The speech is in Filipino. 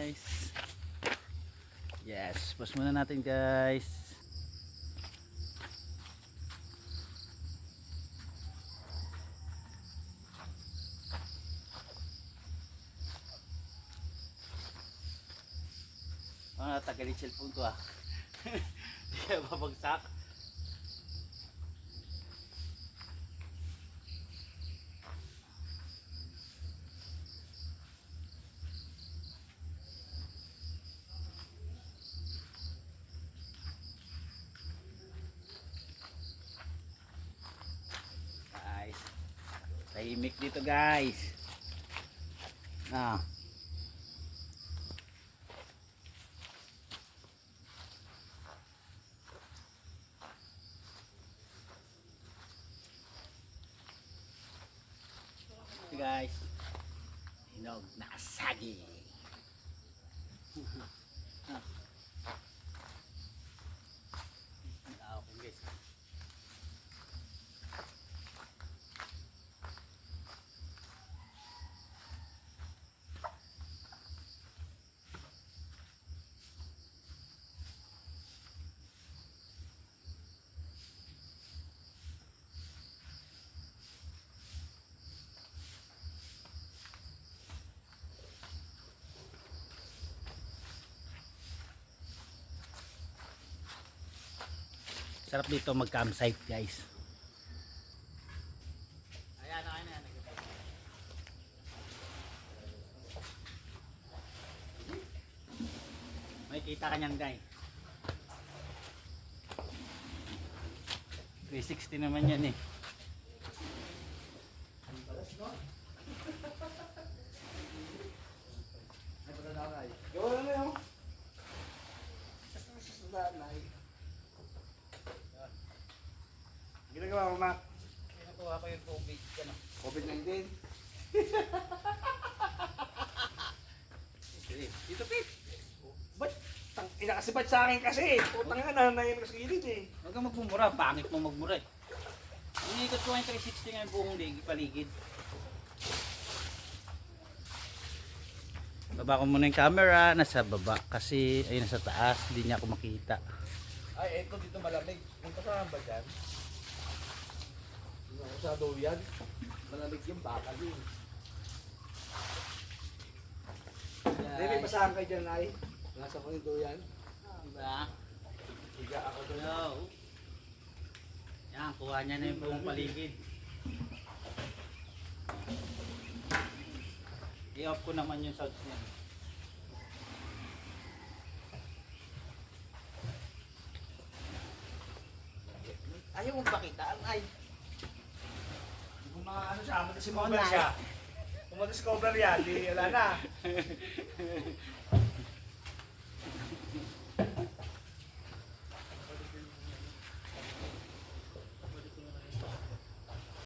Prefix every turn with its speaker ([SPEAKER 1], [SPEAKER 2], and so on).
[SPEAKER 1] guys. Yes, push muna natin guys. Tagal yung cellphone ko ah. Hindi kaya babagsak. Guys, tahimik dito guys. Guys, hinog na saging. Okay guys. Sarap dito mag-campsite guys. Ayan, ayan. May kita ka niyang guys. 360 naman yan eh.
[SPEAKER 2] Gawa na yun. Ginagawa mo, Mac?
[SPEAKER 1] Nakuha ko yung COVID.
[SPEAKER 2] COVID-19?
[SPEAKER 1] Dito Pip.
[SPEAKER 2] Ba't? Inakasibat sa akin kasi. Putang nga, nananayin ko sa gilid eh.
[SPEAKER 1] Huwag kang magmumura. Pangit mo magmura eh. Inikot ko yung 360 nga yung buong paligid. Baba ko muna yung camera. Nasa baba. Kasi ayun nasa taas. Hindi niya ako makita.
[SPEAKER 2] Ay, eto dito malamig. Punta ka ba dyan? Sa doyan. Malamig yung baka din. Hindi, may basahan kayo dyan, Nay. Nasa ko yung doyan.
[SPEAKER 1] Diba?
[SPEAKER 2] Higa ako doon.
[SPEAKER 1] Hello. Yan, kuha niya na yung buong paligid. I-off ko naman yung sounds niya.
[SPEAKER 2] Ayaw mong pakita, ay. Kung mga ano siya, pumunta si
[SPEAKER 1] Online.
[SPEAKER 2] Cover siya. Pumunta si Cover yan, di wala na.